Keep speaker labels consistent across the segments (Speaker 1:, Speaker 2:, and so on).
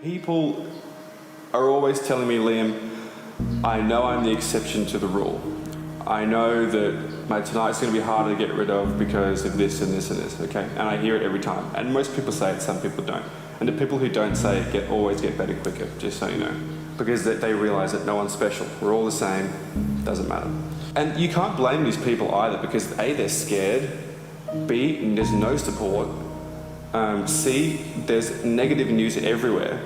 Speaker 1: People are always telling me, Liam, I know I'm the exception to the rule. I know that my tinnitus is going to be harder to get rid of because of this and this and this, okay? And I hear it every time. And most people say it, some people don't. And the people who don't say it always get better quicker, just so you know. Because they realise that no one's special. We're all the same, doesn't matter. And you can't blame these people either because A, they're scared, B, there's no support, C, there's negative news everywhere,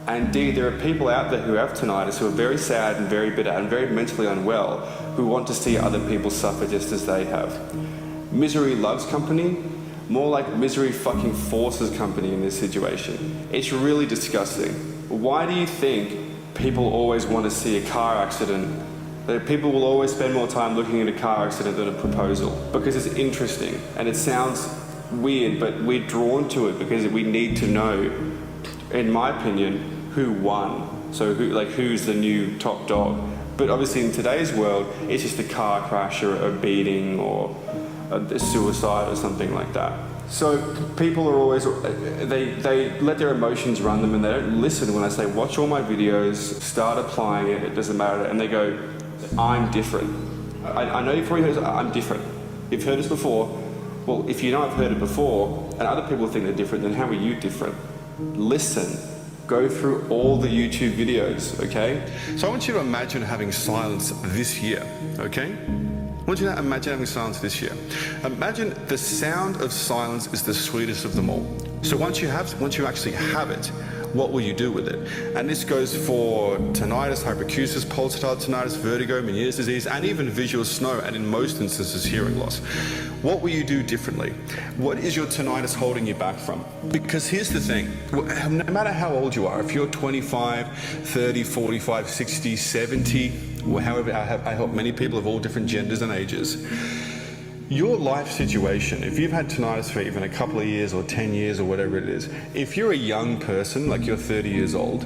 Speaker 1: and D, there are people out there who have tinnitus who are very sad and very bitter and very mentally unwell who want to see other people suffer just as they have. Misery loves company, more like misery fucking forces company in this situation. It's really disgusting. Why do you think people always want to see a car accident? That people will always spend more time looking at a car accident than a proposal because it's interesting and it sounds weird, but we're drawn to it because we need to know, in my opinion, who won. So who's the new top dog. But obviously in today's world, it's just a car crash or a beating or a suicide or something like that. So people are always, they let their emotions run them and they don't listen when I say, watch all my videos, start applying it, it doesn't matter. And they go, I'm different. I know you've probably heard this, I'm different. You've heard this before. Well, if you know I've heard it before and other people think they're different, then how are you different? Listen. Go through all the YouTube videos, okay? So I want you to imagine having silence this year, okay? I want you to imagine having silence this year. Imagine the sound of silence is the sweetest of them all. So once you actually have it, what will you do with it? And this goes for tinnitus, hyperacusis, pulsatile tinnitus, vertigo, Meniere's disease, and even visual snow, and in most instances, hearing loss. What will you do differently? What is your tinnitus holding you back from? Because here's the thing, no matter how old you are, if you're 25, 30, 45, 60, 70, or however, I help many people of all different genders and ages, your life situation, if you've had tinnitus for even a couple of years or 10 years or whatever it is, if you're a young person, like you're 30 years old,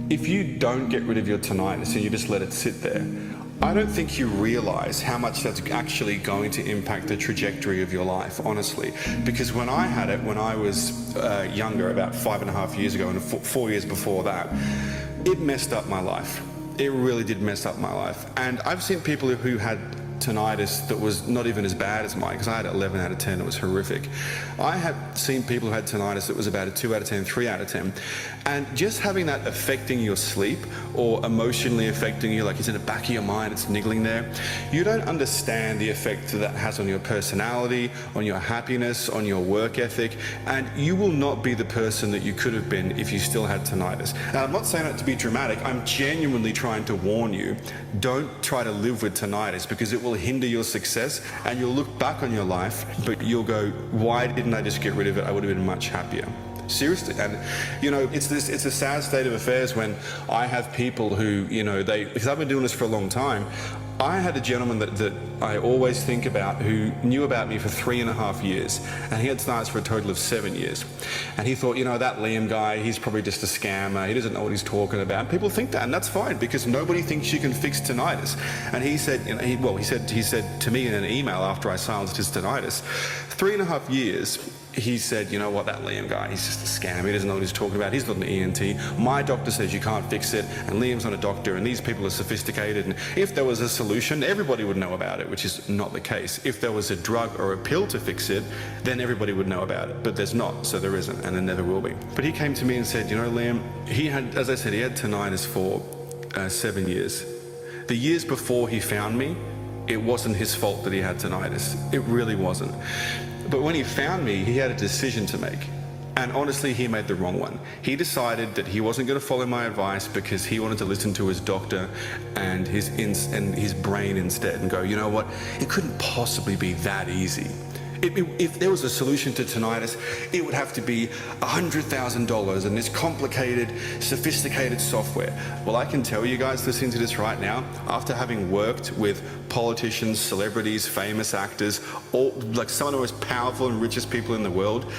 Speaker 1: if you don't get rid of your tinnitus and you just let it sit there, I don't think you realize how much that's actually going to impact the trajectory of your life, honestly. Because when I had it, when I was younger, about 5.5 years ago, and 4 years before that, it messed up my life. It really did mess up my life. And I've seen people who had tinnitus that was not even as bad as mine, because I had 11 out of 10, it was horrific. I have seen people who had tinnitus that was about a 2 out of 10, 3 out of 10. And just having that affecting your sleep or emotionally affecting you, like it's in the back of your mind, it's niggling there, you don't understand the effect that has on your personality, on your happiness, on your work ethic, and you will not be the person that you could have been if you still had tinnitus. Now, I'm not saying that to be dramatic, I'm genuinely trying to warn you, don't try to live with tinnitus because it will hinder your success and you'll look back on your life, but you'll go, why didn't I just get rid of it? I would have been much happier. Seriously. And you know, it's a sad state of affairs when I have people who, you know, because I've been doing this for a long time. I had a gentleman that I always think about who knew about me for 3.5 years, and he had tinnitus for a total of 7 years. And he thought, you know, that Liam guy, he's probably just a scammer, he doesn't know what he's talking about. And people think that, and that's fine, because nobody thinks you can fix tinnitus. And he said, you know, he said to me in an email after I silenced his tinnitus, 3.5 years, he said, you know what, that Liam guy, he's just a scam, he doesn't know what he's talking about, he's not an ENT, my doctor says you can't fix it, and Liam's not a doctor, and these people are sophisticated, and if there was a solution, everybody would know about it, which is not the case. If there was a drug or a pill to fix it, then everybody would know about it, but there's not, so there isn't, and there never will be. But he came to me and said, you know, Liam, he had, as I said, he had tinnitus for 7 years. The years before he found me, it wasn't his fault that he had tinnitus. It really wasn't. But when he found me, he had a decision to make. And honestly, he made the wrong one. He decided that he wasn't going to follow my advice because he wanted to listen to his doctor and his brain instead and go, you know what, it couldn't possibly be that easy. If there was a solution to tinnitus, it would have to be $100,000 and this complicated, sophisticated software. Well, I can tell you guys listening to this right now, after having worked with politicians, celebrities, famous actors, all like some of the most powerful and richest people in the world,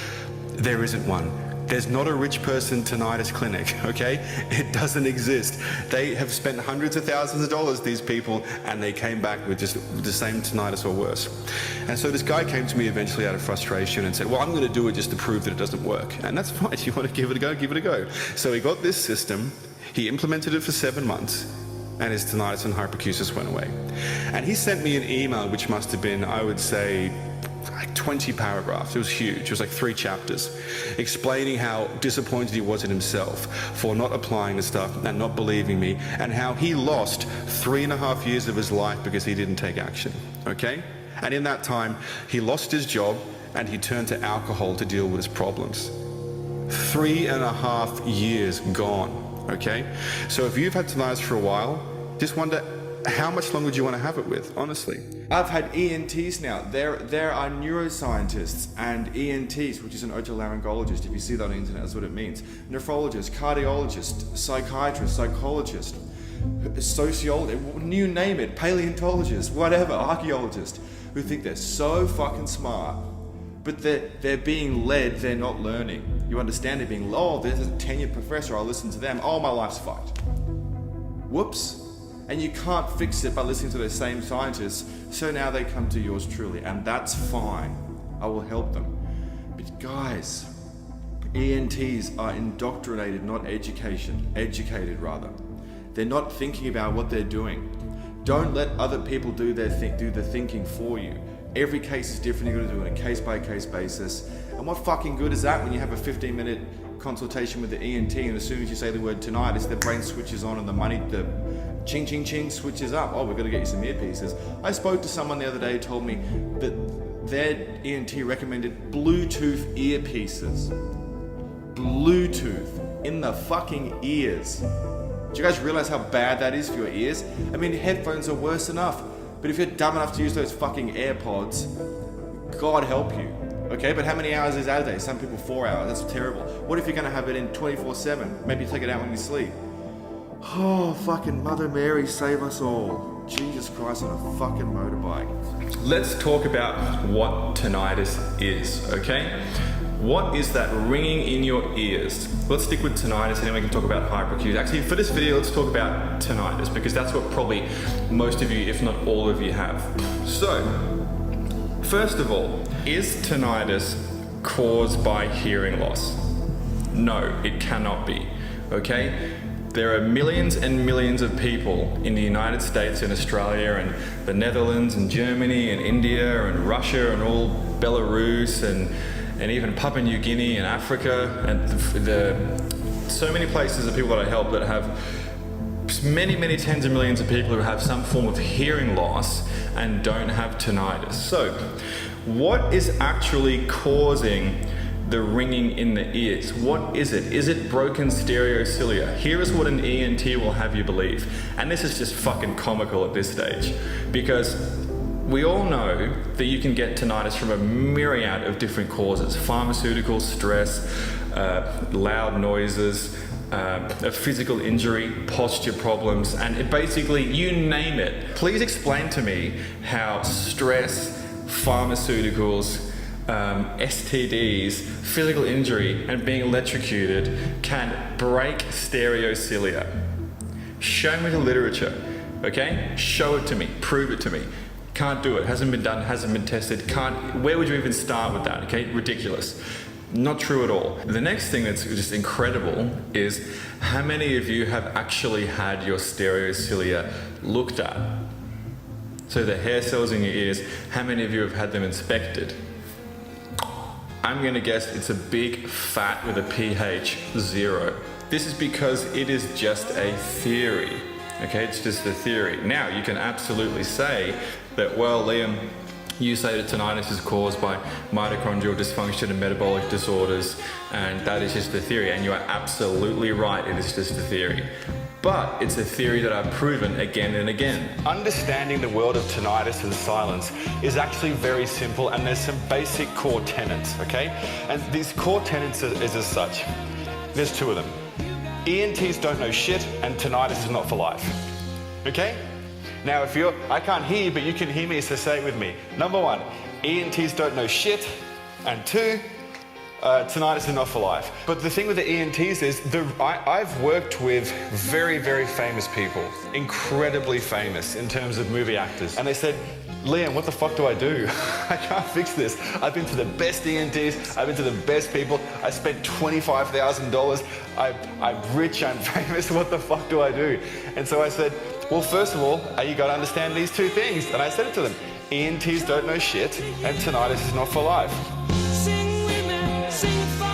Speaker 1: there isn't one. There's not a rich person tinnitus clinic, okay? It doesn't exist. They have spent hundreds of thousands of dollars, these people, and they came back with just the same tinnitus or worse. And so this guy came to me eventually out of frustration and said, well, I'm gonna do it just to prove that it doesn't work. And that's fine, if you wanna give it a go, give it a go. So he got this system, he implemented it for 7 months, and his tinnitus and hyperacusis went away. And he sent me an email which must have been, I would say, like 20 paragraphs. It was huge. It was like 3 chapters explaining how disappointed he was in himself for not applying the stuff and not believing me, and how he lost 3.5 years of his life because he didn't take action, okay? And in that time, he lost his job and he turned to alcohol to deal with his problems. 3.5 years gone, okay? So if you've had tinnitus for a while, just wonder, how much longer do you want to have it with, honestly?
Speaker 2: I've had ENTs now. There are neuroscientists and ENTs, which is an otolaryngologist. If you see that on the internet, that's what it means. Nephrologist, cardiologist, psychiatrist, psychologist, sociologist, you name it, paleontologist, whatever, archaeologist, who think they're so fucking smart, but they're being led, they're not learning. You understand? They're being, oh, there's a tenured professor, I'll listen to them, oh, my life's fucked. Whoops. And you can't fix it by listening to those same scientists, so now they come to yours truly, and that's fine. I will help them. But guys, ENTs are indoctrinated, not educated rather. They're not thinking about what they're doing. Don't let other people do the thinking for you. Every case is different, you've got to do it on a case-by-case basis. And what fucking good is that when you have a 15-minute consultation with the ENT, and as soon as you say the word tinnitus, their brain switches on and the ching ching ching switches up. Oh, we've got to get you some earpieces. I spoke to someone the other day who told me that their ENT recommended Bluetooth earpieces. Bluetooth in the fucking ears. Do you guys realize how bad that is for your ears? I mean, headphones are worse enough, but if you're dumb enough to use those fucking AirPods, God help you. Okay, but how many hours is that a day? Some people 4 hours, that's terrible. What if you're gonna have it in 24/7? Maybe take it out when you sleep. Oh, fucking Mother Mary, save us all. Jesus Christ on a fucking motorbike.
Speaker 1: Let's talk about what tinnitus is, okay? What is that ringing in your ears? Let's stick with tinnitus and then we can talk about hyperacusis. Actually, for this video, let's talk about tinnitus because that's what probably most of you, if not all of you, have. So, first of all, is tinnitus caused by hearing loss? No, it cannot be, okay? There are millions and millions of people in the United States and Australia and the Netherlands and Germany and India and Russia and all Belarus and even Papua New Guinea and Africa and so many places of people that I help that have many tens of millions of people who have some form of hearing loss and don't have tinnitus. So, what is actually causing the ringing in the ears? What is it? Is it broken stereocilia? Here is what an ENT will have you believe. And this is just fucking comical at this stage because we all know that you can get tinnitus from a myriad of different causes. Pharmaceuticals, stress, loud noises, a physical injury, posture problems, and it basically, you name it. Please explain to me how stress, pharmaceuticals, STDs, physical injury, and being electrocuted can break stereocilia. Show me the literature, okay? Show it to me, prove it to me. Can't do it, hasn't been done, hasn't been tested, where would you even start with that, okay? Ridiculous. Not true at all. The next thing that's just incredible is how many of you have actually had your stereocilia looked at? So the hair cells in your ears, how many of you have had them inspected? I'm gonna guess it's a big fat with a pH 0. This is because it is just a theory, okay? It's just a theory. Now, you can absolutely say that, well, Liam, you say that tinnitus is caused by mitochondrial dysfunction and metabolic disorders, and that is just a theory, and you are absolutely right, it is just a theory. But it's a theory that I've proven again and again. Understanding the world of tinnitus and silence is actually very simple, and there's some basic core tenets, okay? And these core tenets is as such. There's 2 of them. ENTs don't know shit, and tinnitus is not for life, okay? Now, I can't hear you, but you can hear me, so say it with me. Number 1, ENTs don't know shit, and 2,
Speaker 3: tinnitus is not for life. But the thing with the ENTs is, I've worked with very, very famous people, incredibly famous in terms of movie actors. And they said, Liam, what the fuck do I do? I can't fix this. I've been to the best ENTs, I've been to the best people, I spent $25,000, I'm rich, I'm famous, what the fuck do I do? And so I said, well, first of all, you gotta understand these two things. And I said it to them, ENTs don't know shit, and tinnitus is not for life.
Speaker 4: Sing with me, sing for